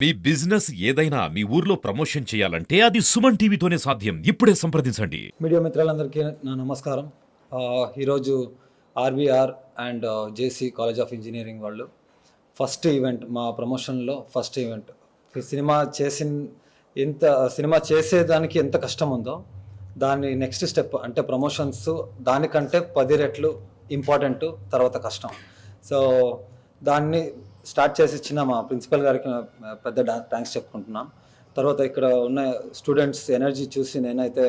మీ business ఏదైనా మీ ఊర్లో promotion చేయాలంటే అది సుమన్ టీవీతోనే సాధ్యం. ఇప్పుడే సంప్రదించండి. మీడియా మిత్రులందరికీ నా నమస్కారం. ఈరోజు RBR and JC college of engineering వాళ్ళు ఫస్ట్ ఈవెంట్, మా ప్రమోషన్లో ఫస్ట్ ఈవెంట్. సినిమా చేసేదానికి ఎంత కష్టం ఉందో దాని నెక్స్ట్ స్టెప్ అంటే ప్రమోషన్స్ దానికంటే 10 రెట్లు ఇంపార్టెంట్, తర్వాత కష్టం. సో దాన్ని స్టార్ట్ చేసి ఇచ్చిన మా ప్రిన్సిపల్ గారికి పెద్ద థ్యాంక్స్ చెప్పుకుంటున్నాను. తర్వాత ఇక్కడ ఉన్న స్టూడెంట్స్ ఎనర్జీ చూసి నేనైతే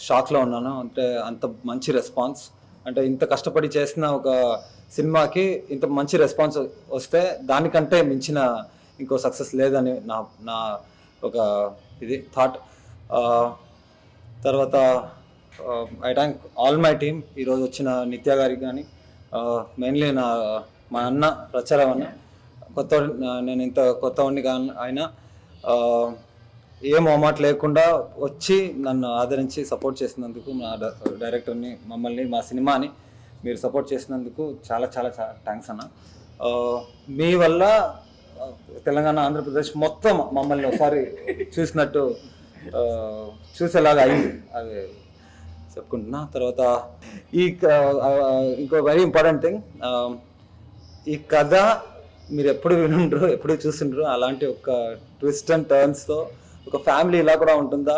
షాక్లో ఉన్నాను. అంటే అంత మంచి రెస్పాన్స్, అంటే ఇంత కష్టపడి చేసిన ఒక సినిమాకి ఇంత మంచి రెస్పాన్స్ వస్తే దానికంటే మించిన ఇంకో సక్సెస్ లేదని నా ఒక ఇది థాట్. తర్వాత I thank all my team. ఈరోజు వచ్చిన నిత్య గారికి కానీ, మెయిన్లీ మా అన్న ప్రచారం అన్న, నేను ఇంత కొత్తవాడిని కానీ ఆయన ఏం మొహమాట లేకుండా వచ్చి నన్ను ఆదరించి సపోర్ట్ చేసినందుకు, మా డైరెక్టర్ని, మమ్మల్ని, మా సినిమాని మీరు సపోర్ట్ చేసినందుకు చాలా చాలా చాలా థ్యాంక్స్ అన్న. మీ వల్ల తెలంగాణ, ఆంధ్రప్రదేశ్ మొత్తం మమ్మల్ని ఒకసారి చూసేలాగా అయింది, అది చెప్పుకుంటున్నా. తర్వాత ఇంకో వెరీ ఇంపార్టెంట్ థింగ్, ఈ కథ మీరు ఎప్పుడు వినుండ్రు, ఎప్పుడు చూసిండ్రు, అలాంటి ఒక ట్విస్ట్ అండ్ టర్న్స్తో ఒక ఫ్యామిలీ ఇలా కూడా ఉంటుందా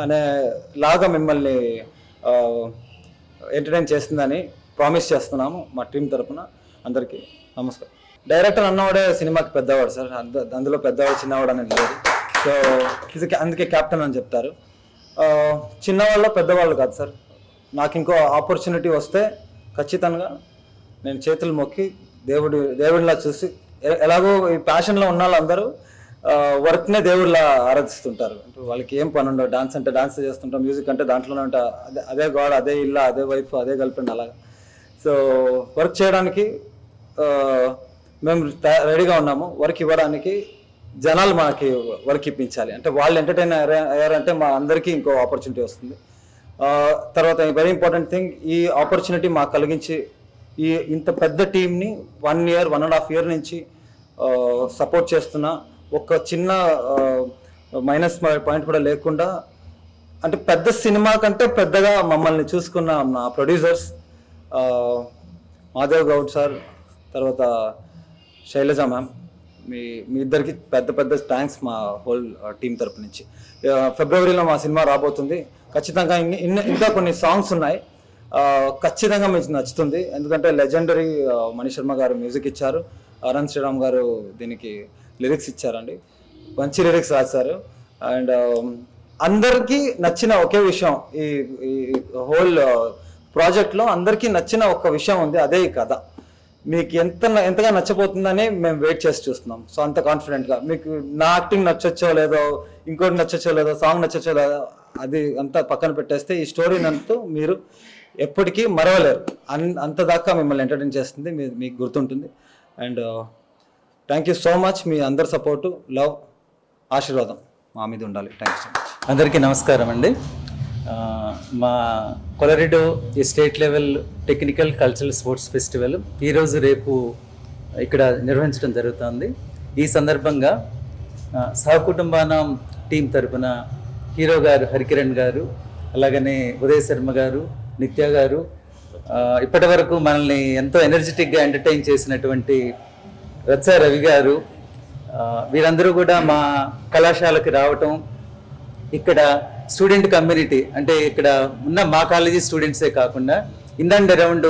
అనే లాగా మిమ్మల్ని ఎంటర్టైన్ చేస్తుందని ప్రామిస్ చేస్తున్నాము మా టీం తరఫున. అందరికీ నమస్కారం. డైరెక్టర్ అన్నవాడే సినిమాకి పెద్దవాడు సార్, అందులో పెద్దవాడు చిన్నవాడు అనేది లేదు. సో అందుకే క్యాప్టెన్ అని చెప్తారు. చిన్నవాళ్ళు పెద్దవాళ్ళు కాదు సార్. నాకు ఇంకో ఆపర్చునిటీ వస్తే ఖచ్చితంగా నేను చేతులు మొక్కి దేవుడిలా చూసి, ఎలాగో ఈ ప్యాషన్లో ఉన్న వాళ్ళందరూ వర్క్నే దేవుడిలా ఆరాధిస్తుంటారు. వాళ్ళకి ఏం పని ఉండవు. డాన్స్ అంటే డాన్స్ చేస్తుంటాం, మ్యూజిక్ అంటే దాంట్లోనే ఉంటా, అదే గాడ్, అదే ఇల్లు, అదే వైఫ్, అదే గర్ల్ ఫ్రెండ్, అలాగా. సో వర్క్ చేయడానికి మేము రెడీగా ఉన్నాము. వర్క్ ఇవ్వడానికి జనాలు మనకి వర్క్ ఇప్పించాలి. అంటే వాళ్ళు ఎంటర్టైన్ అయ్యారంటే మా అందరికీ ఇంకో ఆపర్చునిటీ వస్తుంది. తర్వాత వెరీ ఇంపార్టెంట్ థింగ్, ఈ ఆపర్చునిటీ మాకు కలిగించి ఇంత పెద్ద టీంని 1 year, 1.5 year నుంచి సపోర్ట్ చేస్తున్నా, ఒక చిన్న మైనస్ పాయింట్ కూడా లేకుండా, అంటే పెద్ద సినిమా కంటే పెద్దగా మమ్మల్ని చూసుకున్న నా ప్రొడ్యూసర్స్ మాధవ్ గౌడ్ సార్, తర్వాత శైలజ మ్యామ్, మీ ఇద్దరికి పెద్ద థ్యాంక్స్ మా హోల్ టీం తరపు నుంచి. ఫిబ్రవరిలో మా సినిమా రాబోతుంది. ఖచ్చితంగా ఇంకా కొన్ని సాంగ్స్ ఉన్నాయి, ఖచ్చితంగా మీకు నచ్చుతుంది. ఎందుకంటే లెజెండరీ మణి శర్మ గారు మ్యూజిక్ ఇచ్చారు, అనంత్ శ్రీరామ్ గారు దీనికి లిరిక్స్ ఇచ్చారండి, మంచి లిరిక్స్ రాశారు. అండ్ అందరికీ నచ్చిన ఒకే విషయం, ఈ హోల్ ప్రాజెక్ట్లో అందరికీ నచ్చిన ఒక విషయం ఉంది, అదే ఈ కథ. మీకు ఎంతగా నచ్చబోతుందని మేము వెయిట్ చేసి చూస్తున్నాం. సో అంత కాన్ఫిడెంట్గా మీకు నా యాక్టింగ్ నచ్చొచ్చో లేదో, ఇంకోటి నచ్చొచ్చో లేదో, సాంగ్ నచ్చొచ్చో లేదో, అది అంతా పక్కన పెట్టేస్తే ఈ స్టోరీ నంతా మీరు ఎప్పటికీ మరవలేరు. అంత దాకా మిమ్మల్ని ఎంటర్టైన్ చేస్తుంది, మీకు గుర్తుంటుంది. And thank you so much. మీ అందరి సపోర్టు, లవ్, ఆశీర్వాదం మా మీద ఉండాలి. Thank you so much. అందరికీ నమస్కారం అండి. మా కొలరెడో ఈ state level technical cultural sports festival ఈరోజు రేపు ఇక్కడ నిర్వహించడం జరుగుతుంది. ఈ సందర్భంగా సహకుటుంబానం టీం తరపున హీరో గారు హరికిరణ్ గారు, అలాగనే ఉదయ్ శర్మ గారు, నిత్య గారు, ఇప్పటి వరకు మనల్ని ఎంతో ఎనర్జెటిక్గా ఎంటర్టైన్ చేసినటువంటి రచ్చ రవి గారు, వీరందరూ కూడా మా కళాశాలకు రావటం, ఇక్కడ స్టూడెంట్ కమ్యూనిటీ, అంటే ఇక్కడ ఉన్న మా కాలేజీ స్టూడెంట్సే కాకుండా in and around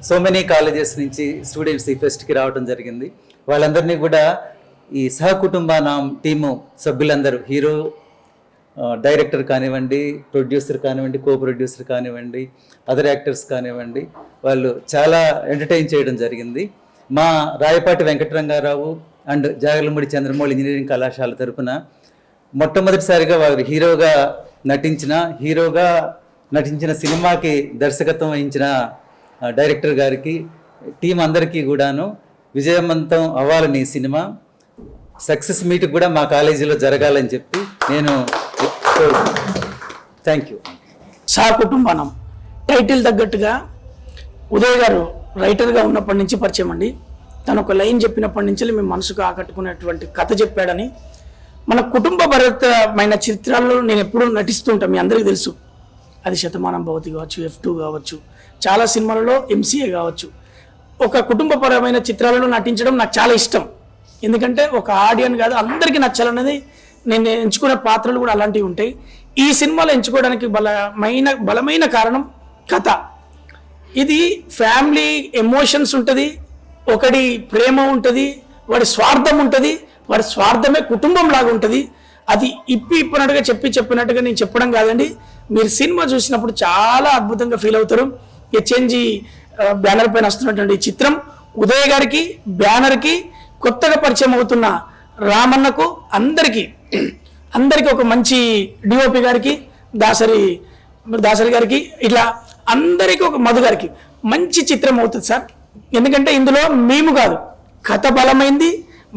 so many colleges నుంచి స్టూడెంట్స్ ఈ ఫెస్ట్కి రావడం జరిగింది. వాళ్ళందరినీ కూడా ఈ సహకుటుంబానం టీము సభ్యులందరూ, హీరో, డైరెక్టర్ కానివ్వండి, ప్రొడ్యూసర్ కానివ్వండి, కో ప్రొడ్యూసర్ కానివ్వండి, అదర్ యాక్టర్స్ కానివ్వండి, వాళ్ళు చాలా ఎంటర్టైన్ చేయడం జరిగింది. మా రాయపాటి వెంకటరంగారావు అండ్ జాగర్లమూడి చంద్రమౌళి ఇంజనీరింగ్ కళాశాల తరపున మొట్టమొదటిసారిగా వారు హీరోగా నటించిన సినిమాకి దర్శకత్వం వహించిన డైరెక్టర్ గారికి, టీం అందరికీ కూడాను విజయవంతం అవ్వాలని, సినిమా సక్సెస్ మీట్ కూడా మా కాలేజీలో జరగాలని చెప్పి నేను థ్యాంక్ యూ. సహకుటుంబానం టైటిల్ తగ్గట్టుగా ఉదయ్ గారు రైటర్గా ఉన్నప్పటి నుంచి పరిచయం అండి. తను ఒక లైన్ చెప్పినప్పటి నుంచి మేము మనసుకు ఆకట్టుకునేటువంటి కథ చెప్పాడని. మన కుటుంబ భరితమైన చిత్రాల్లో నేను ఎప్పుడూ నటిస్తూ ఉంటాను, మీ అందరికీ తెలుసు. అది శతమానం భవతి కావచ్చు, F2 కావచ్చు, చాలా సినిమాలలో MCA కావచ్చు. ఒక కుటుంబపరమైన చిత్రాలలో నటించడం నాకు చాలా ఇష్టం. ఎందుకంటే ఒక ఆడియన్ కాదు, అందరికీ నచ్చాలనేది నేను ఎంచుకునే పాత్రలు కూడా అలాంటివి ఉంటాయి. ఈ సినిమాలో ఎంచుకోవడానికి బలమైన కారణం కథ. ఇది ఫ్యామిలీ ఎమోషన్స్ ఉంటుంది, ఒకటి ప్రేమ ఉంటుంది, వాడి స్వార్థం ఉంటుంది, వాడి స్వార్థమే కుటుంబం లాగా ఉంటుంది. అది ఇప్పినట్టుగా చెప్పినట్టుగా నేను చెప్పడం కాదండి, మీరు సినిమా చూసినప్పుడు చాలా అద్భుతంగా ఫీల్ అవుతారు. HNG బ్యానర్ పైన వస్తున్నటువంటి చిత్రం ఉదయ్ గారికి, బ్యానర్కి, కొత్తగా పరిచయం అవుతున్న రామన్నకు, అందరికీ ఒక మంచి DOP గారికి, దాసరి గారికి, ఇట్లా అందరికీ, ఒక మధు గారికి మంచి చిత్రం అవుతుంది సార్. ఎందుకంటే ఇందులో మేము కాదు, కథ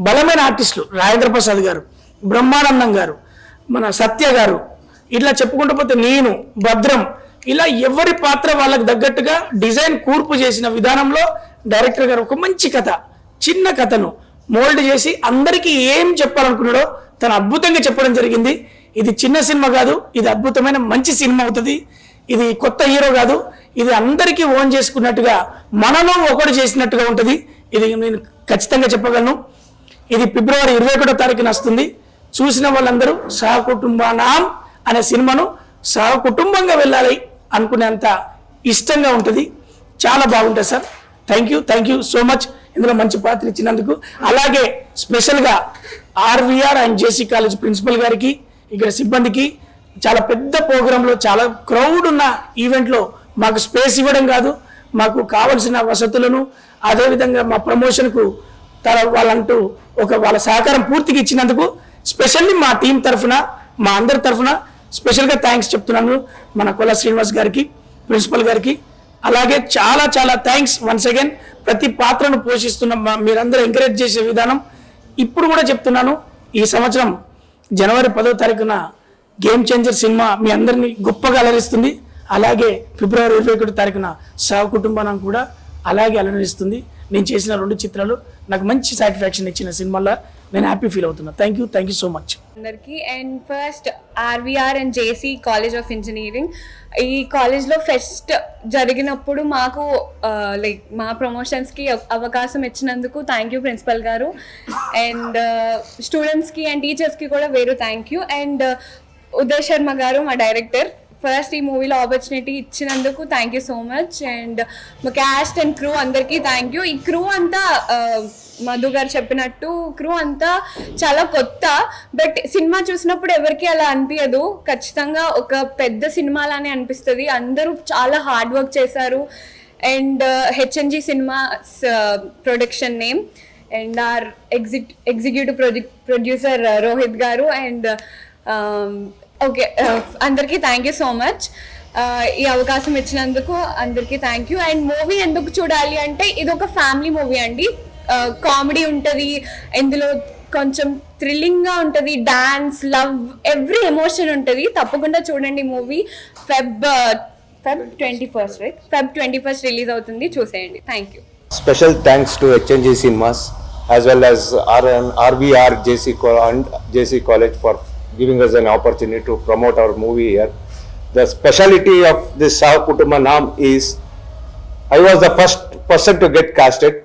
బలమైన ఆర్టిస్టులు రాజేంద్ర ప్రసాద్ గారు, బ్రహ్మానందం గారు, మన సత్య గారు, ఇట్లా చెప్పుకుంటూ పోతే నేను, భద్రం, ఇలా ఎవరి పాత్ర వాళ్ళకి తగ్గట్టుగా డిజైన్ కూర్పు చేసిన విధానంలో డైరెక్టర్ గారు ఒక మంచి కథ, చిన్న కథను మోల్డ్ చేసి అందరికీ ఏం చెప్పాలనుకున్నాడో తను అద్భుతంగా చెప్పడం జరిగింది. ఇది చిన్న సినిమా కాదు, ఇది అద్భుతమైన మంచి సినిమా అవుతుంది. ఇది కొత్త హీరో కాదు, ఇది అందరికీ ఓన్ చేసుకున్నట్టుగా, మనలో ఒకటి చేసినట్టుగా ఉంటుంది. ఇది నేను ఖచ్చితంగా చెప్పగలను. ఇది ఫిబ్రవరి 21వ తారీఖున వస్తుంది. చూసిన వాళ్ళందరూ సహకుటుంబానాం అనే సినిమాను సహకుటుంబంగా వెళ్ళాలి అనుకునేంత ఇష్టంగా ఉంటుంది. చాలా బాగుంటుంది sir. Thank you so much ఇందులో మంచి పాత్ర ఇచ్చినందుకు. అలాగే స్పెషల్గా RVR and JC college principal గారికి, ఇక్కడ సిబ్బందికి, చాలా పెద్ద ప్రోగ్రాంలో, చాలా క్రౌడ్ ఉన్న ఈవెంట్లో మాకు స్పేస్ ఇవ్వడం కాదు, మాకు కావలసిన వసతులను, అదేవిధంగా మా ప్రమోషన్కు వాళ్ళంటూ వాళ్ళ సహకారం పూర్తిగా ఇచ్చినందుకు స్పెషల్లీ మా టీం తరఫున, మా అందరి తరఫున స్పెషల్గా థ్యాంక్స్ చెప్తున్నాను. మన కొల్ల శ్రీనివాస్ గారికి, ప్రిన్సిపల్ గారికి, అలాగే చాలా థ్యాంక్స్ వన్స్ అగైన్. ప్రతి పాత్రను పోషిస్తున్న మీరందరూ ఎంకరేజ్ చేసే విధానం. ఇప్పుడు కూడా చెప్తున్నాను, ఈ సంవత్సరం జనవరి 10వ తారీఖున గేమ్ చేంజర్ సినిమా మీ అందరినీ గొప్పగా అలరిస్తుంది. అలాగే ఫిబ్రవరి 21వ తారీఖున సహకుటుంబానం కూడా అలాగే అలరిస్తుంది. నేను చేసిన 2 చిత్రాలు నాకు మంచి సాటిస్ఫాక్షన్ ఇచ్చిన సినిమాల్లో నేను హ్యాపీ ఫీల్ అవుతున్నా. థ్యాంక్ యూ సో మచ్ అందరికీ. And first RVR and JC college of engineering, ఈ కాలేజ్లో ఫెస్ట్ జరిగినప్పుడు మాకు లైక్ మా ప్రమోషన్స్కి అవకాశం ఇచ్చినందుకు థ్యాంక్ యూ ప్రిన్సిపల్ గారు. అండ్ స్టూడెంట్స్కి అండ్ టీచర్స్కి కూడా thank you. And Uday Sharma గారు మా డైరెక్టర్, ఫస్ట్ ఈ మూవీలో ఆపర్చునిటీ ఇచ్చినందుకు thank you so much. And మా క్యాస్ట్ అండ్ క్రూ అందరికీ థ్యాంక్ యూ. ఈ క్రూ అంతా మధు గారు చెప్పినట్టు క్రూ అంతా చాలా కొత్త, బట్ సినిమా చూసినప్పుడు ఎవరికి అలా అనిపించదు. ఖచ్చితంగా ఒక పెద్ద సినిమాలానే అనిపిస్తుంది. అందరూ చాలా హార్డ్ వర్క్ చేశారు. And HNG cinemas production name, and our executive producer Rohit గారు. అండ్ ఓకే, అందరికీ థ్యాంక్ యూ సో మచ్. ఈ అవకాశం ఇచ్చినందుకు అందరికీ థ్యాంక్ యూ. అండ్ మూవీ ఎందుకు చూడాలి అంటే, ఇది ఒక ఫ్యామిలీ మూవీ అండి. కామెడీ ఉంటుంది ఇందులో, కొంచెం థ్రిల్లింగ్గా ఉంటుంది, డాన్స్, లవ్, ఎవ్రీ ఎమోషన్ ఉంటుంది. తప్పకుండా చూడండి movie. Feb 21st right, Feb 21st release అవుతుంది, చూసేయండి. Thank you. Special thanks to HNG Cinemas as well as RVR and JC College for giving us an opportunity to promote our movie here. The speciality of this Sahakutumbanam is I was the first person to get casted.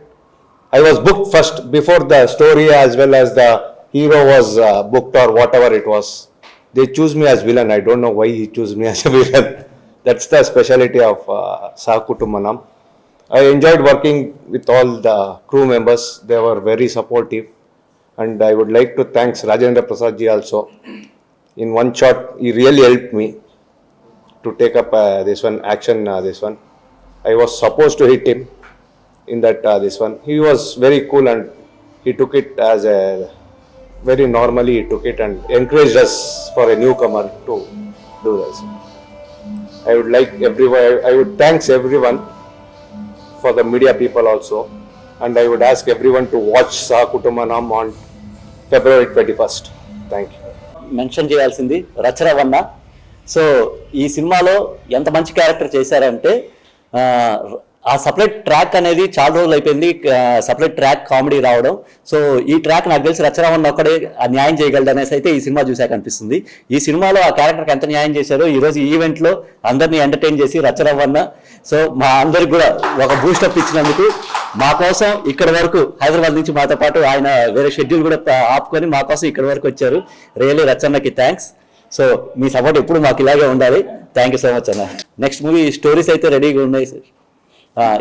I was booked first before the story as well as the hero was booked or whatever it was. They choose me as villain. I don't know why he chose me as a villain. That's the speciality of Sahakutumbanam. I enjoyed working with all the crew members. They were very supportive. And I would like to thank Rajendra Prasad ji also. In one shot, he really helped me to take up this one. I was supposed to hit him in that this one. He was very cool and he took it as a very normally. He took it and encouraged us for a newcomer to do this. I would thanks everyone for the media people also, and I would ask everyone to watch Sahakutumbanam on February 21st. Thank you. Mention చేయాల్సింది రచరవన్న. So ఈ సినిమాలో ఎంత మంచి character చేశారంటే, ఆ separate track అనేది చాలా రోజులు అయిపోయింది, సపరేట్ ట్రాక్ కామెడీ రావడం. సో ఈ ట్రాక్ నాకు తెలిసి రచరావణ్ ఒక్కడే న్యాయం చేయగలడు అనేసి అయితే ఈ సినిమా చూసాక అనిపిస్తుంది. ఈ సినిమాలో ఆ క్యారెక్టర్కి ఎంత న్యాయం చేశారో ఈరోజు ఈ ఈవెంట్లో అందరినీ ఎంటర్టైన్ చేసి రచరావణ్ సో మా అందరికి కూడా ఒక బూస్టప్ ఇచ్చినందుకు మా కోసం ఇక్కడ వరకు హైదరాబాద్ నుంచి మాతో పాటు ఆయన వేరే షెడ్యూల్ కూడా ఆపుకొని మా కోసం ఇక్కడ వరకు వచ్చారు. రియల్లీ రచన్నకి థ్యాంక్స్. సో మీ సపోర్ట్ ఎప్పుడు మాకు ఇలాగే ఉండాలి. థ్యాంక్ యూ సో మచ్ అన్న. నెక్స్ట్ మూవీ స్టోరీస్ అయితే రెడీగా ఉన్నాయి సార్.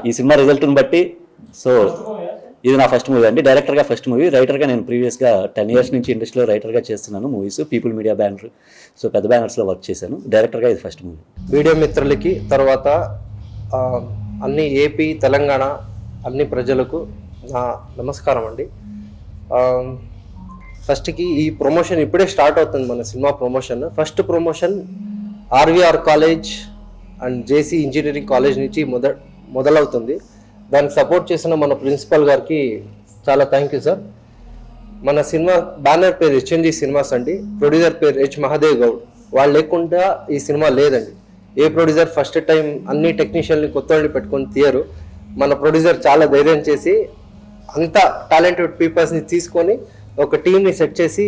ఈ సినిమా రిజల్ట్ని బట్టి. సో ఇది నా ఫస్ట్ మూవీ అండి, డైరెక్టర్గా ఫస్ట్ మూవీ. రైటర్గా నేను ప్రీవియస్గా 10 years నుంచి ఇండస్ట్రీలో రైటర్గా చేస్తున్నాను movies, people media banner, so పెద్ద బ్యానర్స్లో వర్క్ చేశాను. డైరెక్టర్గా ఇది ఫస్ట్ మూవీ. వీడియో మిత్రులకి తర్వాత అన్ని ఏపీ తెలంగాణ అన్ని ప్రజలకు నా నమస్కారం అండి. ఫస్ట్కి ఈ ప్రమోషన్ ఇప్పుడే స్టార్ట్ అవుతుంది, మన cinema promotion. First promotion RVR college and JC engineering college నుంచి మొదలవుతుంది. దానికి సపోర్ట్ చేసిన మన ప్రిన్సిపల్ గారికి చాలా థ్యాంక్ యూ సార్. మన సినిమా బ్యానర్ పేరు హెచ్ఎన్జి సినిమాస్ అండి, ప్రొడ్యూసర్ పేరు హెచ్ మహాదేవ్ గౌడ్. వాళ్ళు లేకుండా ఈ సినిమా లేదండి. ఏ ప్రొడ్యూసర్ ఫస్ట్ టైం అన్ని టెక్నీషియన్ని కొత్త వాళ్ళని పెట్టుకొని తీయరు. మన ప్రొడ్యూసర్ చాలా ధైర్యం చేసి అంత టాలెంటెడ్ పీపుల్స్ని తీసుకొని ఒక టీమ్ని సెట్ చేసి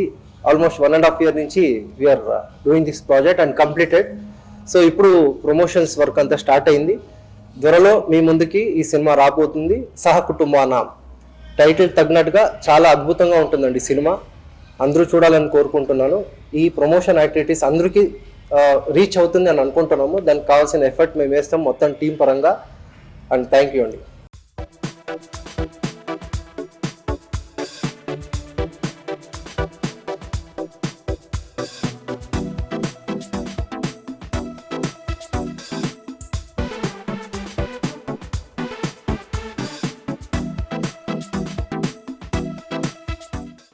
ఆల్మోస్ట్ 1.5 year నుంచి we're doing this project and completed. So ఇప్పుడు ప్రమోషన్స్ వర్క్ అంతా స్టార్ట్ అయింది. త్వరలో మీ ముందుకి ఈ సినిమా రాబోతుంది. సహ కుటుంబానా టైటిల్ తగినట్టుగా చాలా అద్భుతంగా ఉంటుందండి సినిమా. అందరూ చూడాలని కోరుకుంటున్నాను. ఈ ప్రమోషన్ యాక్టివిటీస్ అందరికీ రీచ్ అవుతుంది అని అనుకుంటున్నాము. దానికి కావాల్సిన ఎఫర్ట్ మేము వేస్తాం మొత్తం టీం పరంగా. అండ్ థ్యాంక్ యూ అండి.